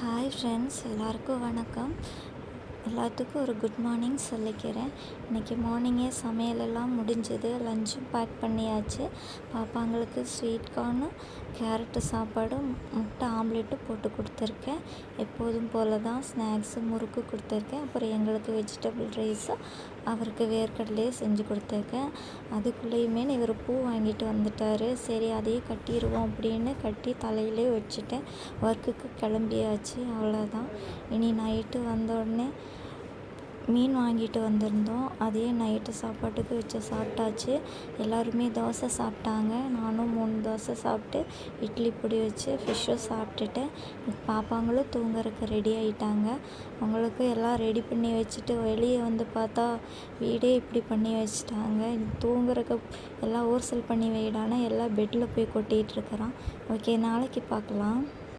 Hi friends, எல்லாருக்கும் வணக்கம். எல்லாத்துக்கும் ஒரு குட் மார்னிங் சொல்லிக்கிறேன். இன்றைக்கி மார்னிங்கே சமையலெல்லாம் முடிஞ்சது, லஞ்சும் பேக் பண்ணியாச்சு. பாப்பாங்களுக்கு ஸ்வீட் கார்னு கேரட்டு சாப்பாடும் முட்டை ஆம்லேட்டும் போட்டு கொடுத்துருக்கேன். எப்போதும் போல் தான் ஸ்நாக்ஸு முறுக்கு கொடுத்துருக்கேன். அப்புறம் எங்களுக்கு வெஜிடபிள் ரைஸும் அவருக்கு வேர்க்கடலையே செஞ்சு கொடுத்துருக்கேன். அதுக்குள்ளேயுமே இவர் பூ வாங்கிட்டு வந்துட்டார். சரி அதையே கட்டிடுவோம் அப்படின்னு கட்டி தலையிலே வச்சுட்டேன். ஒர்க்குக்கு கிளம்பியாச்சு, அவ்வளோதான். இனி நைட்டு வந்தோடனே மீன் வாங்கிட்டு வந்திருந்தோம். அதையே நைட்டு சாப்பாட்டுக்கு வச்சு சாப்பிட்டாச்சு. எல்லாருமே தோசை சாப்பிட்டாங்க. நானும் 3 தோசை சாப்பிட்டு இட்லி பொடி வச்சு ஃபிஷ்ஷும் சாப்பிட்டுட்டேன். பாப்பாங்களும் தூங்குறதுக்கு ரெடி ஆகிட்டாங்க. அவங்களுக்கு எல்லாம் ரெடி பண்ணி வச்சுட்டு வெளியே வந்து பார்த்தா வீடே இப்படி பண்ணி வச்சுட்டாங்க. தூங்குறதுக்கு எல்லாம் ஊர்சல் பண்ணி வைடானா எல்லாம் பெட்டில் போய் கொட்டிகிட்டு இருக்கிறான். ஓகே, நாளைக்கு பார்க்கலாம்.